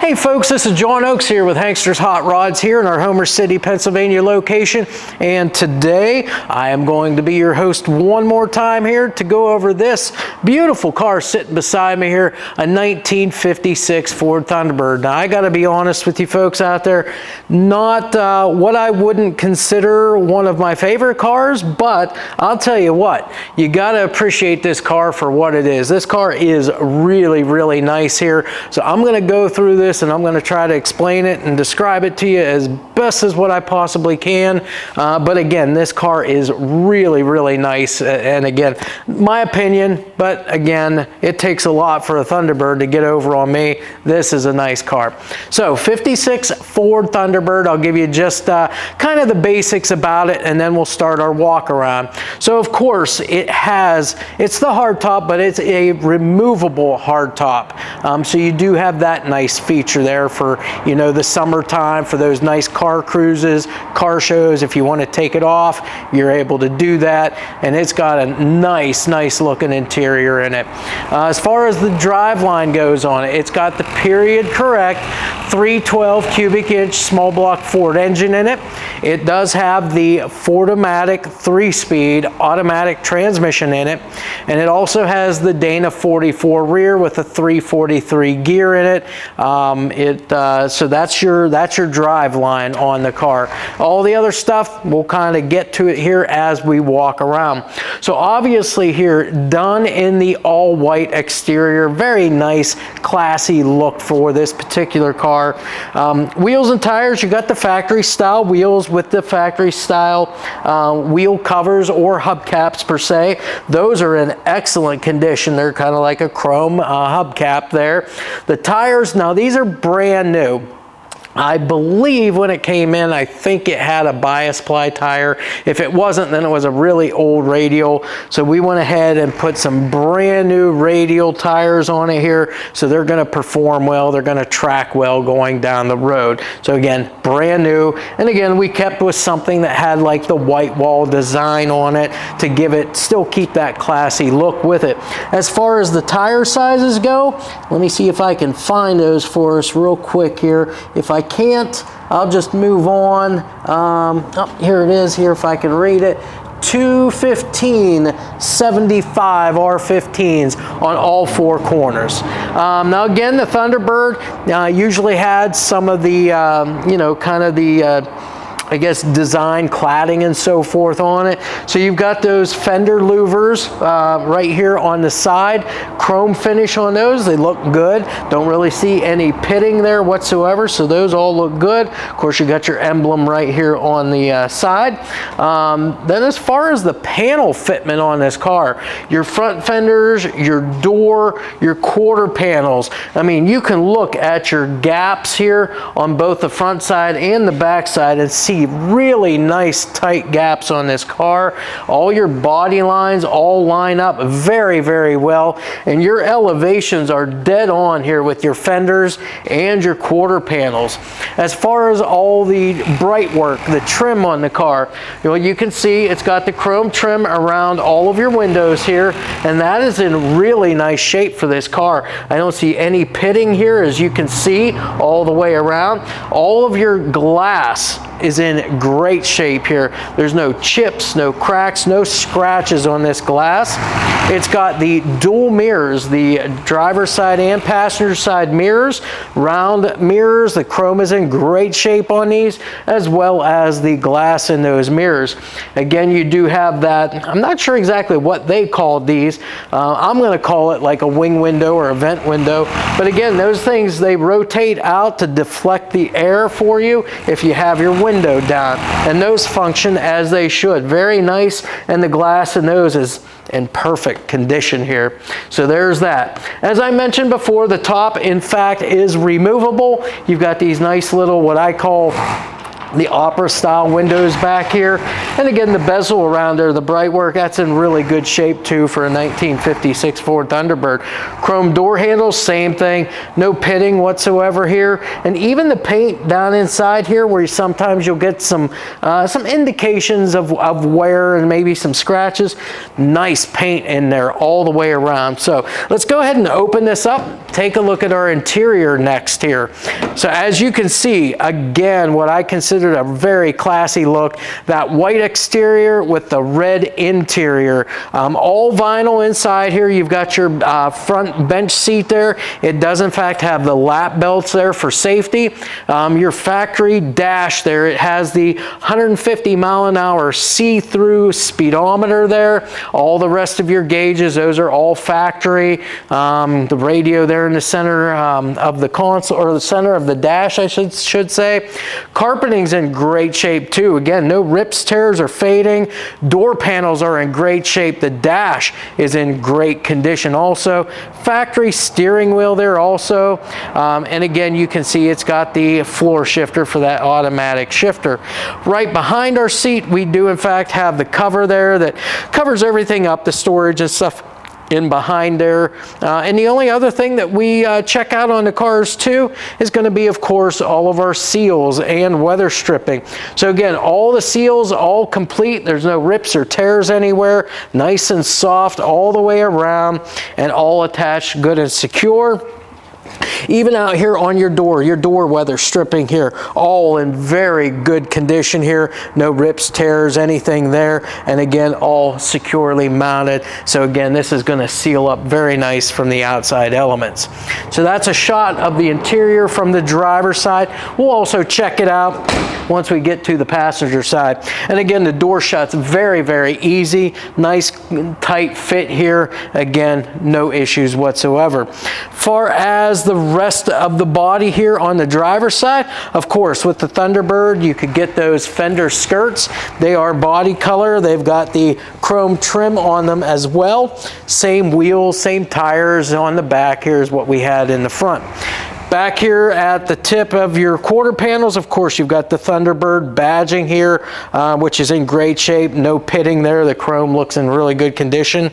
Hey folks, this is John Oakes here with Hankster's Hot Rods here in our Homer City, Pennsylvania location. And today I am going to be your host one more time here to go over this beautiful car sitting beside me here, a 1956 Ford Thunderbird. Now I gotta be honest with you folks out there, not what I wouldn't consider one of my favorite cars, but I'll tell you what, you gotta appreciate this car for what it is. This car is really, really nice here. So I'm gonna go through this and I'm going to try to explain it and describe it to you as best as what I possibly can. But again, this car is really, really nice. And again, my opinion, but again, it takes a lot for a Thunderbird to get over on me. This is a nice car. So 56 Ford Thunderbird, I'll give you just kind of the basics about it and then we'll start our walk around. So of course it's the hardtop, but it's a removable hardtop. So you do have that nice feature there for, you know, the summertime, for those nice car cruises, car shows. If you want to take it off, you're able to do that. And it's got a nice looking interior in it. As far as the driveline goes on it, it's got the period correct 312 cubic inch small block Ford engine in it. It does have the Ford-O-Matic 3-speed automatic transmission in it. And it also has the Dana 44 rear with a 343 gear in it. So that's your drive line on the car. All the other stuff, we'll kind of get to it here as we walk around. So obviously here, done in the all white exterior, very nice, classy look for this particular car. Wheels and tires, you got the factory style wheels with the factory style wheel covers or hubcaps per se. Those are in excellent condition. They're kind of like a chrome hubcap there. The tires, now these are brand new. I believe when it came in, I think it had a bias ply tire. If it wasn't, then it was a really old radial. So we went ahead and put some brand new radial tires on it here. So they're gonna perform well, they're gonna track well going down the road. So again, brand new. And again, we kept with something that had like the white wall design on it to give it, still keep that classy look with it. As far as the tire sizes go, let me see if I can find those for us real quick here. If I can't, I'll just move on. Oh, here it is here if I can read it. 215/75 R15s on all four corners. Now again, the Thunderbird usually had some of the, you know, kind of the I guess design cladding and so forth on it. So you've got those fender louvers right here on the side, chrome finish on those. They look good. Don't really see any pitting there whatsoever, so those all look good. Of course, you got your emblem right here on the side. Then as far as the panel fitment on this car, your front fenders, your door, your quarter panels, I mean, you can look at your gaps here on both the front side and the back side and see really nice tight gaps on this car. All your body lines all line up very, very well, and your elevations are dead on here with your fenders and your quarter panels. As far as all the bright work, the trim on the car, you know, you can see it's got the chrome trim around all of your windows here, and that is in really nice shape for this car. I don't see any pitting here, as you can see all the way around. All of your glass is in great shape here. There's no chips, no cracks, no scratches on this glass. It's got the dual mirrors, the driver's side and passenger side mirrors, round mirrors. The chrome is in great shape on these, as well as the glass in those mirrors. Again, you do have that, I'm not sure exactly what they called these. I'm gonna call it like a wing window or a vent window. But again, those things, they rotate out to deflect the air for you if you have your window down, and those function as they should. Very nice, and the glass in those is in perfect condition here. So there's that. As I mentioned before, the top in fact is removable. You've got these nice little, what I call the opera style windows back here, and again the bezel around there, the bright work, that's in really good shape too for a 1956 Ford Thunderbird. Chrome door handles, same thing, no pitting whatsoever here, and even the paint down inside here where sometimes you'll get some indications of wear and maybe some scratches, nice paint in there all the way around. So let's go ahead and open this up, take a look at our interior next here. So as you can see, again, what I consider a very classy look, that white exterior with the red interior, all vinyl inside here. You've got your front bench seat there. It does in fact have the lap belts there for safety. Your factory dash there, it has the 150 mile an hour see-through speedometer there. All the rest of your gauges, those are all factory. The radio there in the center of the console, or the center of the dash I should say. Carpeting's in great shape too. Again, no rips, tears, or fading. Door panels are in great shape. The dash is in great condition also. Factory steering wheel there also. And again, you can see it's got the floor shifter for that automatic shifter. Right behind our seat, we do in fact have the cover there that covers everything up, the storage and stuff in behind there. And the only other thing that we check out on the cars too is going to be, of course, all of our seals and weather stripping. So again, all the seals all complete. There's no rips or tears anywhere. Nice and soft all the way around and all attached good and secure. Even out here on your door weather stripping here, all in very good condition here. No rips, tears, anything there. And again, all securely mounted. So again, this is going to seal up very nice from the outside elements. So that's a shot of the interior from the driver's side. We'll also check it out once we get to the passenger side. And again, the door shuts very, very easy. Nice tight fit here. Again, no issues whatsoever. Far as the rest of the body here on the driver's side, of course, with the Thunderbird, you could get those fender skirts. They are body color. They've got the chrome trim on them as well. Same wheels, same tires on the back. Here's what we had in the front. Back here at the tip of your quarter panels, of course, you've got the Thunderbird badging here, which is in great shape. No pitting there. The chrome looks in really good condition.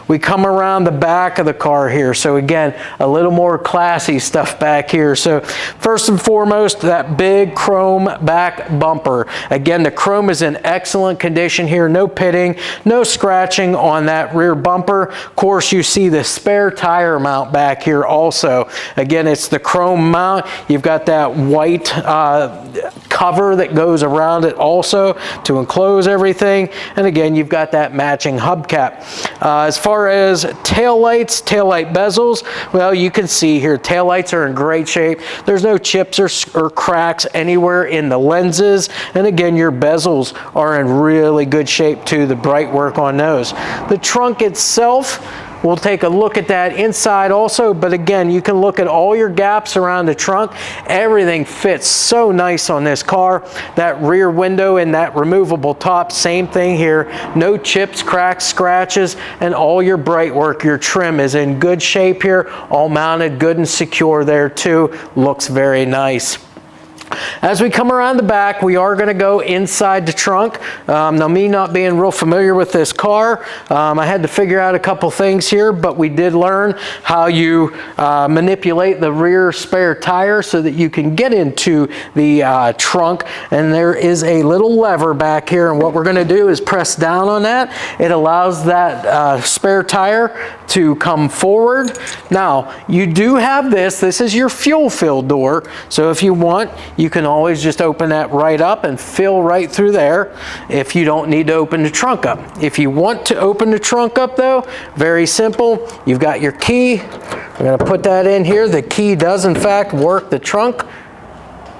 We come around the back of the car here. So again, a little more classy stuff back here. So first and foremost, that big chrome back bumper. Again, the chrome is in excellent condition here. No pitting, no scratching on that rear bumper. Of course, you see the spare tire mount back here also. Again, it's the chrome mount. You've got that white cover that goes around it also to enclose everything. And again, you've got that matching hubcap. As far as taillights, taillight bezels, well, you can see here, taillights are in great shape. There's no chips or cracks anywhere in the lenses. And again, your bezels are in really good shape too, the bright work on those. The trunk itself, we'll take a look at that inside also, but again, you can look at all your gaps around the trunk. Everything fits so nice on this car. That rear window and that removable top, same thing here. No chips, cracks, scratches, and all your bright work, your trim is in good shape here. All mounted good and secure there too. Looks very nice. As we come around the back, we are going to go inside the trunk. Now, me not being real familiar with this car, I had to figure out a couple things here, but we did learn how you manipulate the rear spare tire so that you can get into the trunk. And there is a little lever back here, and what we're going to do is press down on that. It allows that spare tire to come forward. Now, you do have this. This is your fuel fill door, so if you want, you can always just open that right up and fill right through there if you don't need to open the trunk up. If you want to open the trunk up though, very simple. You've got your key. We're going to put that in here. The key does in fact work the trunk.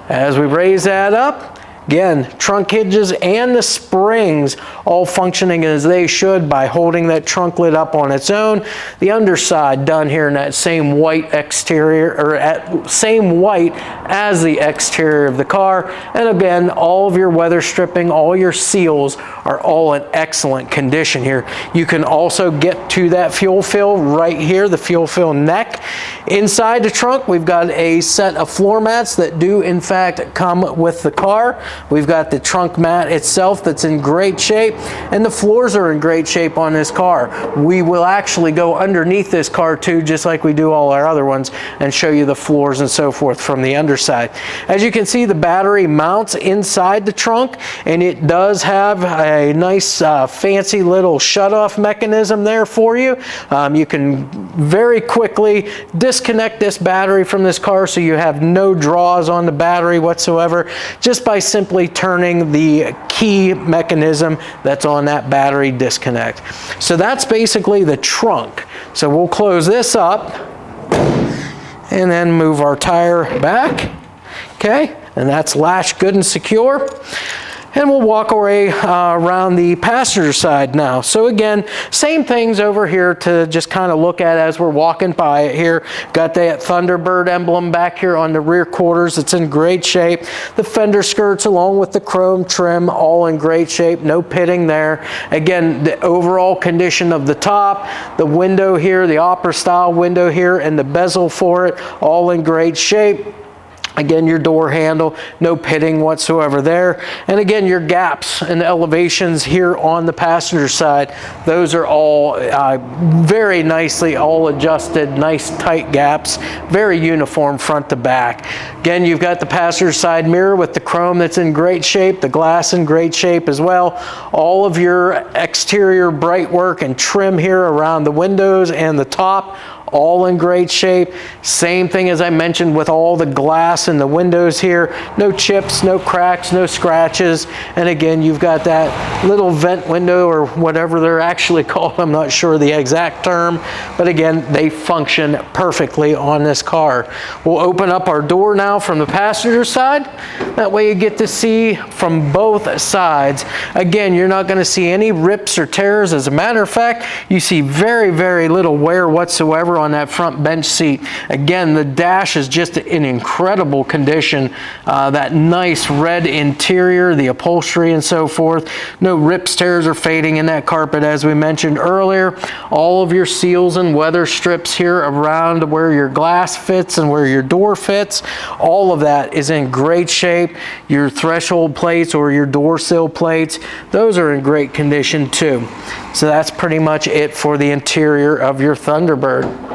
As we raise that up, again, trunk hinges and the springs all functioning as they should by holding that trunk lid up on its own. The underside done here in that same white exterior, or same white as the exterior of the car. And again, all of your weather stripping, all your seals are all in excellent condition here. You can also get to that fuel fill right here, the fuel fill neck. Inside the trunk, we've got a set of floor mats that do in fact come with the car. We've got the trunk mat itself that's in great shape, and the floors are in great shape on this car. We will actually go underneath this car too, just like we do all our other ones, and show you the floors and so forth from the underside. As you can see, the battery mounts inside the trunk, and it does have a nice fancy little shut-off mechanism there for you. You can very quickly disconnect this battery from this car, so you have no draws on the battery whatsoever, just by simply turning the key mechanism that's on that battery disconnect. So that's basically the trunk. So we'll close this up and then move our tire back. Okay, and that's latched good and secure. And we'll walk away around the passenger side now. So again, same things over here to just kind of look at as we're walking by it here. Got that Thunderbird emblem back here on the rear quarters. It's in great shape. The fender skirts along with the chrome trim, all in great shape. No pitting there. Again, the overall condition of the top, the window here, the opera style window here, and the bezel for it, all in great shape. Again, your door handle, no pitting whatsoever there. And again, your gaps and elevations here on the passenger side, those are all very nicely all adjusted, nice tight gaps, very uniform front to back. Again, you've got the passenger side mirror with the chrome that's in great shape, the glass in great shape as well. All of your exterior bright work and trim here around the windows and the top, all in great shape. Same thing as I mentioned with all the glass in the windows here. No chips, no cracks, no scratches. And again, you've got that little vent window or whatever they're actually called. I'm not sure the exact term, but again, they function perfectly on this car. We'll open up our door now from the passenger side. That way you get to see from both sides. Again, you're not going to see any rips or tears. As a matter of fact, you see very, very little wear whatsoever on that front bench seat. Again, the dash is just in incredible condition. That nice red interior, the upholstery and so forth. No rips, tears, or fading in that carpet as we mentioned earlier. All of your seals and weather strips here around where your glass fits and where your door fits. All of that is in great shape. Your threshold plates or your door sill plates, those are in great condition too. So that's pretty much it for the interior of your Thunderbird.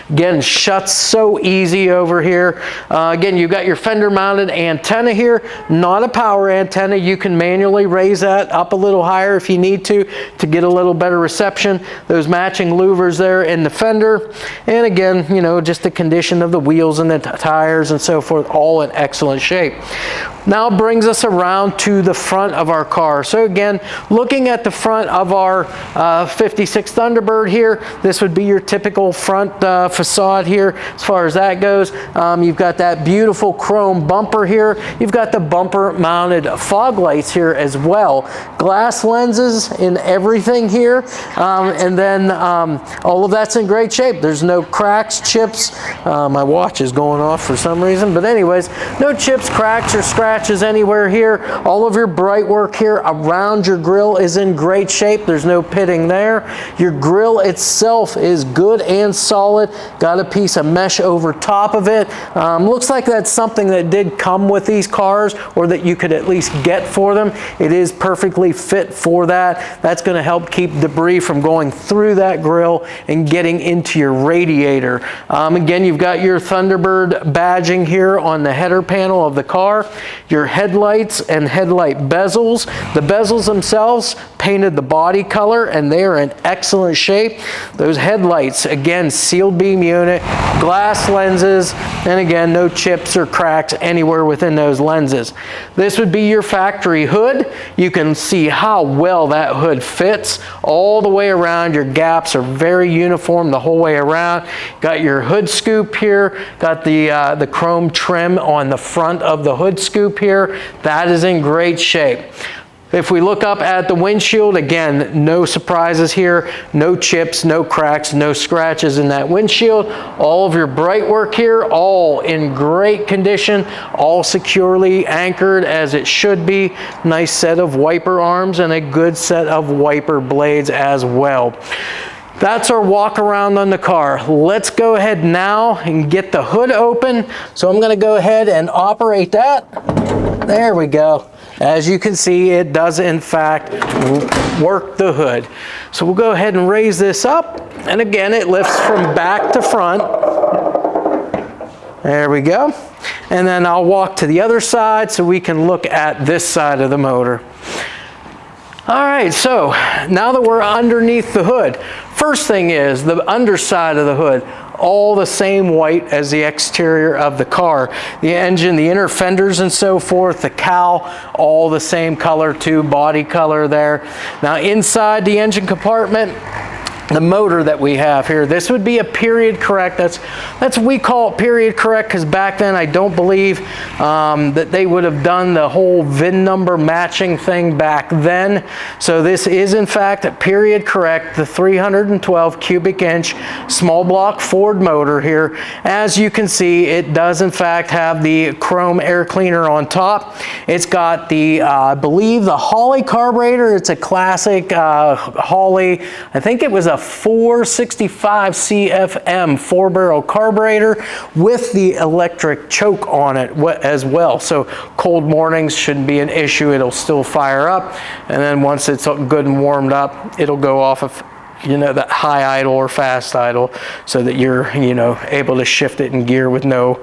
Again, shuts so easy over here. Again, you've got your fender mounted antenna here, not a power antenna. You can manually raise that up a little higher if you need to get a little better reception. Those matching louvers there in the fender. And again, you know, just the condition of the wheels and the tires and so forth, all in excellent shape. Now brings us around to the front of our car. So again, looking at the front of our 56 Thunderbird here, this would be your typical front facade here as far as that goes. You've got that beautiful chrome bumper here. You've got the bumper mounted fog lights here as well. Glass lenses in everything here. And then all of that's in great shape. There's no cracks, chips. My watch is going off for some reason, but anyways, no chips, cracks, or scratches anywhere here. All of your bright work here around your grille is in great shape. There's no pitting there. Your grille itself is good and solid. Got a piece of mesh over top of it. Looks like that's something that did come with these cars, or that you could at least get for them. It is perfectly fit for that. That's going to help keep debris from going through that grille and getting into your radiator. Again, you've got your Thunderbird badging here on the header panel of the car. Your headlights and headlight bezels. The bezels themselves painted the body color and they are in excellent shape. Those headlights, again, sealed beam unit, glass lenses, and again, no chips or cracks anywhere within those lenses. This would be your factory hood. You can see how well that hood fits all the way around. Your gaps are very uniform the whole way around. Got your hood scoop here, got the chrome trim on the front of the hood scoop here. That is in great shape. If we look up at the windshield, again, no surprises here, no chips, no cracks, no scratches in that windshield. All of your bright work here, all in great condition, all securely anchored as it should be. Nice set of wiper arms and a good set of wiper blades as well. That's our walk around on the car. Let's go ahead now and get the hood open. So I'm going to go ahead and operate that. There we go. As you can see, it does in fact work the hood. So we'll go ahead and raise this up. And again, it lifts from back to front. There we go. And then I'll walk to the other side so we can look at this side of the motor. All right, so now that we're underneath the hood, first thing is the underside of the hood, all the same white as the exterior of the car. The engine, the inner fenders and so forth, the cowl, all the same color too, body color there. Now inside the engine compartment, the motor that we have here, this would be a period correct. That's we call it period correct because back then I don't believe that they would have done the whole VIN number matching thing back then. So this is in fact a period correct, the 312 cubic inch small block Ford motor here. As you can see, it does in fact have the chrome air cleaner on top. It's got the I believe the Holley carburetor. It's a classic Holley. I think it was a 465 CFM 4-barrel carburetor with the electric choke on it as well. So cold mornings shouldn't be an issue. It'll still fire up, and then once it's good and warmed up, it'll go off of that high idle or fast idle, so that you're able to shift it in gear with no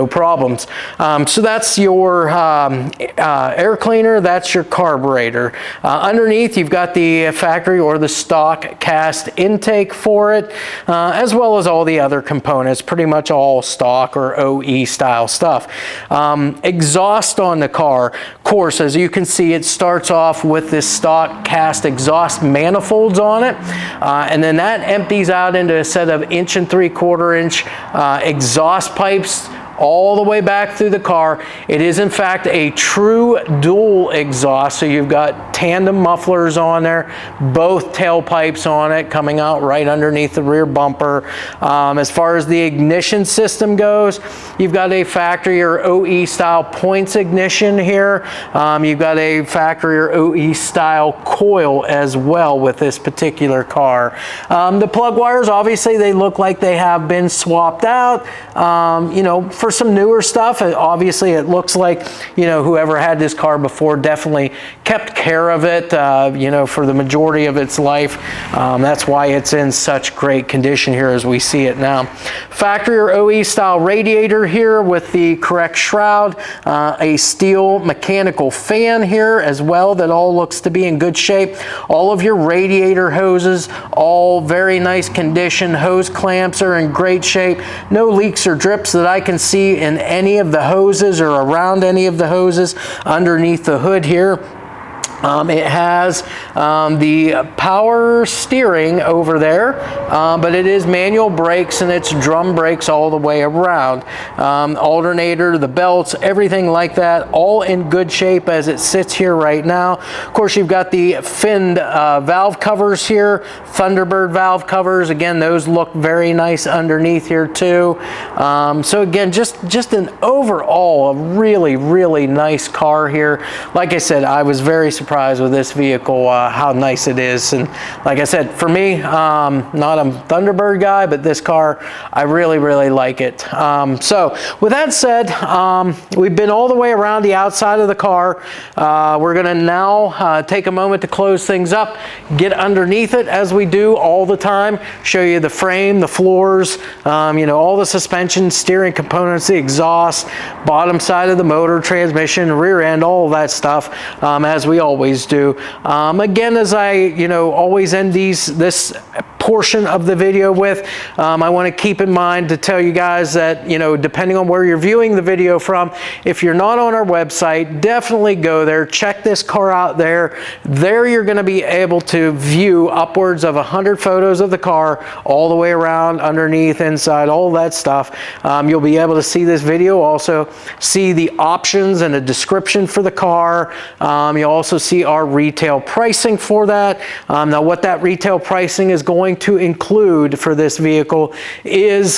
problems. So that's your air cleaner, that's your carburetor. Underneath you've got the factory or the stock cast intake for it, as well as all the other components, pretty much all stock or OE style stuff. Exhaust on the car, of course, as you can see, it starts off with this stock cast exhaust manifolds on it. And then that empties out into a set of 1 3/4 inch exhaust pipes all the way back through the car. It is in fact a true dual exhaust, so you've got tandem mufflers on there, both tailpipes on it coming out right underneath the rear bumper. As far as the ignition system goes, you've got a factory or OE style points ignition here. You've got a factory or OE style coil as well with this particular car. The plug wires, obviously they look like they have been swapped out. For some newer stuff, obviously it looks like whoever had this car before definitely kept care of it for the majority of its life. That's why it's in such great condition here as we see it now. Factory or OE style radiator here with the correct shroud, a steel mechanical fan here as well that all looks to be in good shape. All of your radiator hoses, all very nice condition. Hose clamps are in great shape. No leaks or drips that I can see in any of the hoses or around any of the hoses underneath the hood here. It has the power steering over there, but it is manual brakes and it's drum brakes all the way around. Alternator, the belts, everything like that, all in good shape as it sits here right now. Of course, you've got the finned valve covers here, Thunderbird valve covers. Again, those look very nice underneath here too. So again, just an overall a really, really nice car here. Like I said, I was very surprised with this vehicle, how nice it is. And like I said, for me, not a Thunderbird guy, but this car, I really, really like it. So with that said, we've been all the way around the outside of the car. We're going to now take a moment to close things up, get underneath it as we do all the time, show you the frame, the floors, all the suspension, steering components, the exhaust, bottom side of the motor, transmission, rear end, all of that stuff, as we always do. Again, as I always end this portion of the video with, I want to keep in mind to tell you guys that depending on where you're viewing the video from, if you're not on our website, definitely go there, check this car out there. There you're going to be able to view upwards of 100 photos of the car all the way around, underneath, inside, all that stuff. You'll be able to see this video, also see the options and a description for the car. You'll also see our retail pricing for that. Now what that retail pricing is going going to include for this vehicle is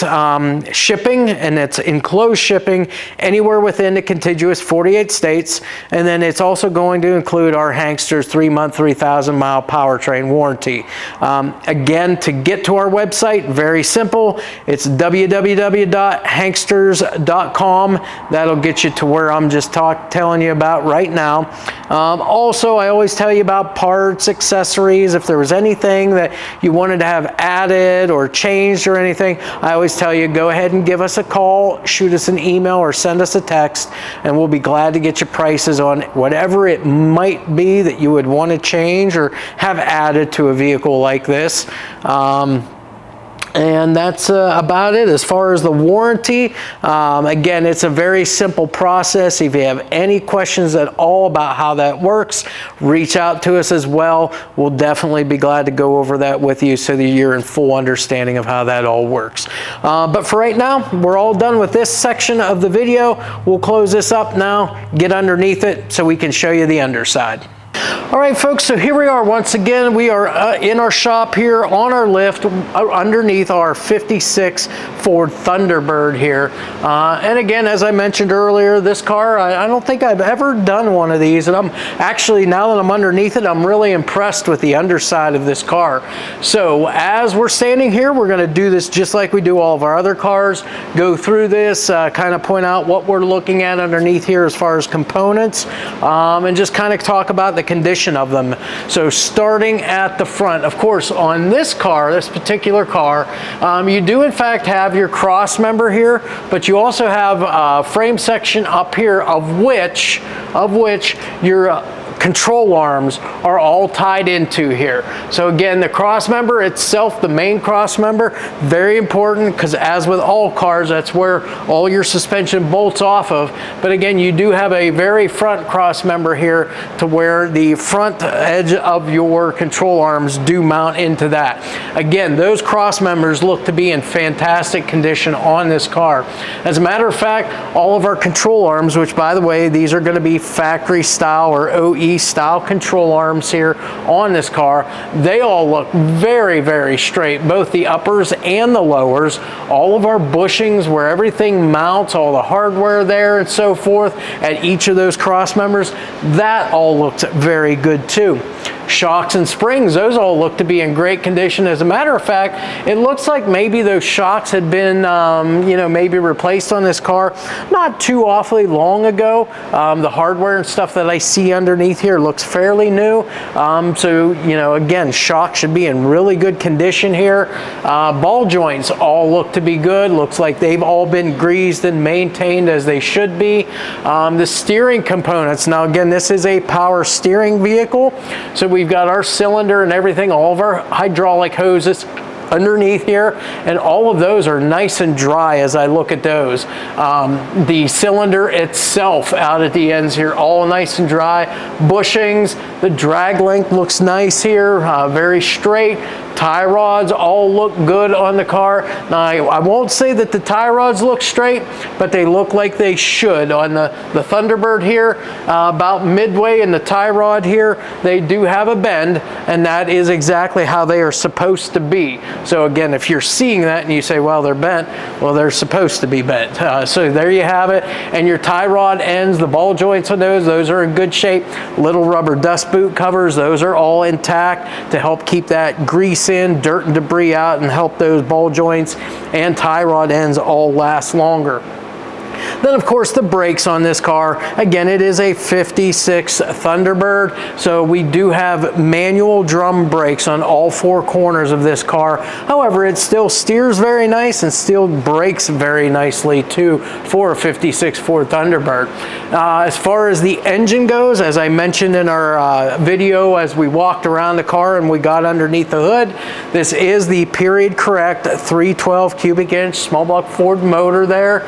shipping, and it's enclosed shipping anywhere within the contiguous 48 states. And then it's also going to include our Hankster's 3-month, 3,000-mile powertrain warranty. Again, to get to our website, very simple. It's www.hanksters.com. That'll get you to where I'm just telling you about right now. Also, I always tell you about parts, accessories. If there was anything that you wanted to have added or changed or anything, I always tell you, go ahead and give us a call, shoot us an email, or send us a text, and we'll be glad to get you prices on whatever it might be that you would want to change or have added to a vehicle like this. And that's about it as far as the warranty. Again, it's a very simple process. If you have any questions at all about how that works, reach out to us as well. We'll definitely be glad to go over that with you so that you're in full understanding of how that all works. But for right now, we're all done with this section of the video. We'll close this up now, get underneath it so we can show you the underside. All right, folks, so here we are once again. We are in our shop here on our lift underneath our 56 Ford Thunderbird here. And again, as I mentioned earlier, this car, I don't think I've ever done one of these. And I'm actually, now that I'm underneath it, I'm really impressed with the underside of this car. So as we're standing here, we're going to do this just like we do all of our other cars. Go through this, kind of point out what we're looking at underneath here as far as components, and just kind of talk about the condition of them. So starting at the front, of course, on this car, this particular car, you do in fact have your cross member here, but you also have a frame section up here of which your control arms are all tied into here. So again, the cross member itself, the main cross member, very important, because as with all cars, that's where all your suspension bolts off of. But again, you do have a very front cross member here to where the front edge of your control arms do mount into that. Again, those cross members look to be in fantastic condition on this car. As a matter of fact, all of our control arms, which by the way, these are going to be factory style or OE style control arms here on this car, they all look very, very straight, both the uppers and the lowers. All of our bushings, where everything mounts, all the hardware there and so forth at each of those cross members, that all looks very good too. Shocks and springs, those all look to be in great condition. As a matter of fact, it looks like maybe those shocks had been, maybe replaced on this car not too awfully long ago. The hardware and stuff that I see underneath here looks fairly new. Again, shocks should be in really good condition here. Ball joints all look to be good. Looks like they've all been greased and maintained as they should be. The steering components, now again, this is a power steering vehicle, so we've got our cylinder and everything, all of our hydraulic hoses underneath here, and all of those are nice and dry as I look at those. The cylinder itself out at the ends here, all nice and dry. Bushings, the drag length looks nice here, very straight. Tie rods all look good on the car. Now, I won't say that the tie rods look straight, but they look like they should. On the Thunderbird here, about midway in the tie rod here, they do have a bend, and that is exactly how they are supposed to be. So again, if you're seeing that and you say, well, they're bent, well, they're supposed to be bent. So there you have it. And your tie rod ends, the ball joints on those are in good shape. Little rubber dust boot covers, those are all intact to help keep that grease in, dirt and debris out, and help those ball joints and tie rod ends all last longer. Then of course the brakes on this car, again, it is a 56 Thunderbird, so we do have manual drum brakes on all four corners of this car. However, it still steers very nice and still brakes very nicely too for a 56 Ford Thunderbird. As far as the engine goes, as I mentioned in our video as we walked around the car and we got underneath the hood, this is the period correct 312 cubic inch small block Ford motor there.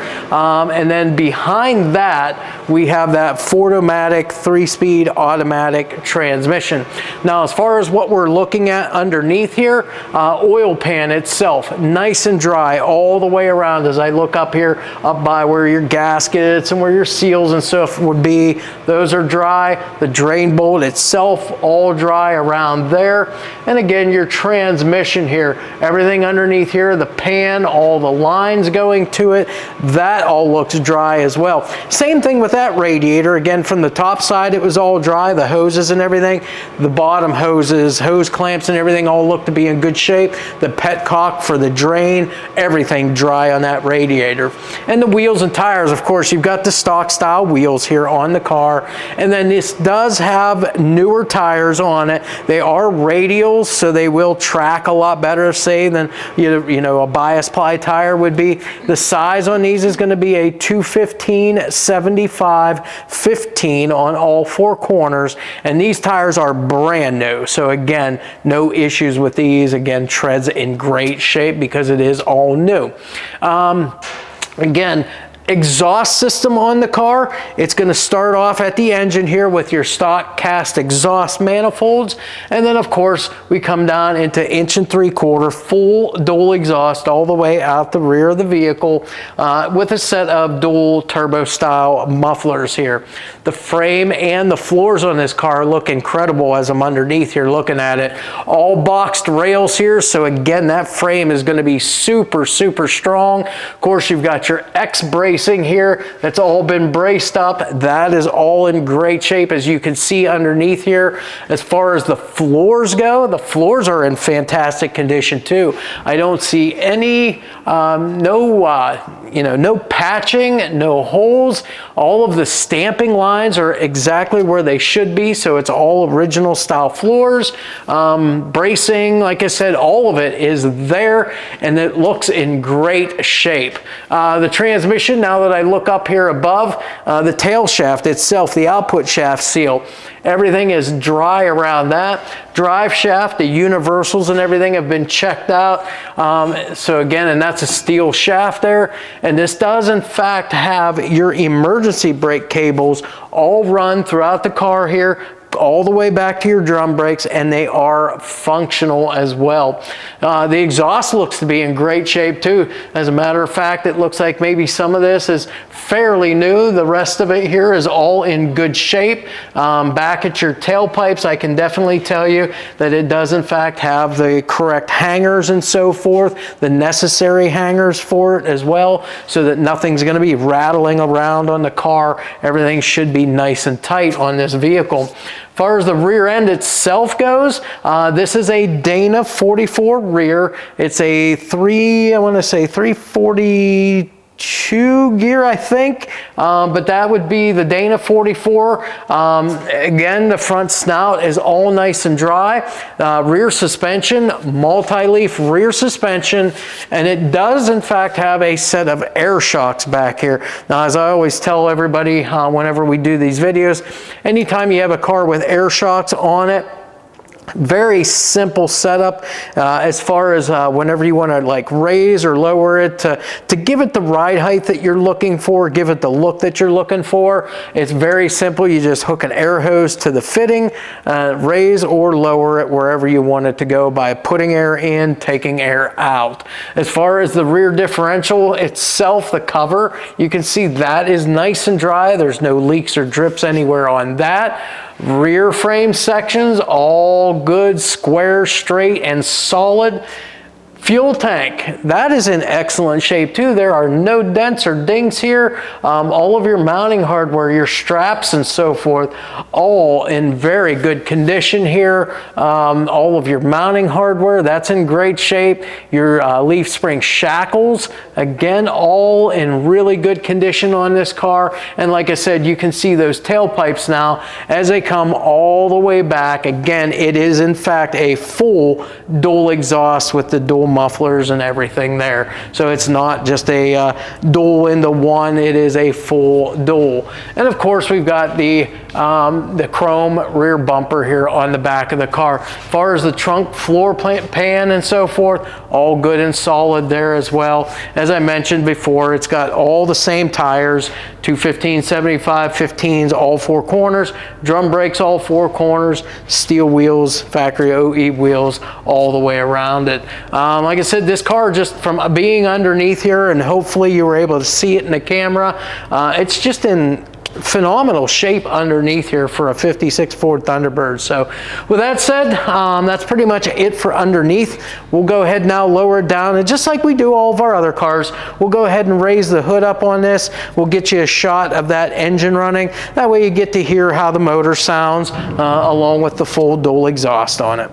And then then behind that, we have that Ford-O-Matic 3-speed automatic transmission. Now, as far as what we're looking at underneath here, oil pan itself, nice and dry all the way around. As I look up here, up by where your gaskets and where your seals and stuff would be, those are dry. The drain bolt itself, all dry around there. And again, your transmission here, everything underneath here, the pan, all the lines going to it, that all looks dry as well. Same thing with that radiator. Again, from the top side, it was all dry, the hoses and everything. The bottom hoses, hose clamps and everything all look to be in good shape. The petcock for the drain, everything dry on that radiator. And the wheels and tires, of course, you've got the stock style wheels here on the car. And then this does have newer tires on it. They are radials, so they will track a lot better, say, than you know a bias ply tire would be. The size on these is going to be a 215, 75, 15 on all four corners, and these tires are brand new. So again, no issues with these. Again, treads in great shape because it is all new. Again, exhaust system on the car, it's going to start off at the engine here with your stock cast exhaust manifolds, and then of course we come down into 1 3/4 full dual exhaust all the way out the rear of the vehicle, with a set of dual turbo style mufflers here. The frame and the floors on this car look incredible as I'm underneath here looking at it. All boxed rails here, so again, that frame is going to be super strong. Of course, you've got your X bracing here that's all been braced up. That is all in great shape, as you can see underneath here. As far as the floors go, the floors are in fantastic condition too. I don't see any no patching, no holes. All of the stamping lines are exactly where they should be, so it's all original style floors. Bracing, like I said, all of it is there, and it looks in great shape. The transmission, now that I look up here above, the tail shaft itself, the output shaft seal, everything is dry around that. Drive shaft, the universals and everything have been checked out. So again, and that's a steel shaft there. And this does in fact have your emergency brake cables all run throughout the car here, all the way back to your drum brakes, and they are functional as well. The exhaust looks to be in great shape too. As a matter of fact, it looks like maybe some of this is fairly new. The rest of it here is all in good shape. Back at your tailpipes, I can definitely tell you that it does in fact have the correct hangers and so forth, the necessary hangers for it as well, so that nothing's going to be rattling around on the car. Everything should be nice and tight on this vehicle. As far as the rear end itself goes, this is a Dana 44 rear. It's a 342 gear, I think, but that would be the Dana 44. Again, the front snout is all nice and dry. Rear suspension, multi-leaf rear suspension, and it does in fact have a set of air shocks back here. Now, as I always tell everybody whenever we do these videos, anytime you have a car with air shocks on it, very simple setup as far as whenever you want to like raise or lower it to give it the ride height that you're looking for, give it the look that you're looking for. It's very simple. You just hook an air hose to the fitting, raise or lower it wherever you want it to go by putting air in, taking air out. As far as the rear differential itself, the cover, you can see that is nice and dry. There's no leaks or drips anywhere on that. Rear frame sections, all good, square, straight, and solid. Fuel tank, that is in excellent shape too. There are no dents or dings here. All of your mounting hardware, your straps and so forth, all in very good condition here. All of your mounting hardware, that's in great shape. Your leaf spring shackles, again, all in really good condition on this car. And like I said, you can see those tailpipes now as they come all the way back. Again, it is in fact a full dual exhaust with the dual mufflers and everything there. So it's not just a dual into one, it is a full dual. And of course, we've got the the chrome rear bumper here on the back of the car. As far as the trunk floor pan and so forth, all good and solid there as well. As I mentioned before, it's got all the same tires, 215, 75, 15s, all four corners, drum brakes, all four corners, steel wheels, factory OE wheels all the way around it. Like I said, this car, just from being underneath here, and hopefully you were able to see it in the camera, it's just in phenomenal shape underneath here for a 56 Ford Thunderbird. So with that said, that's pretty much it for underneath. We'll go ahead now, lower it down, and just like we do all of our other cars, we'll go ahead and raise the hood up on this. We'll get you a shot of that engine running. That way you get to hear how the motor sounds along with the full dual exhaust on it.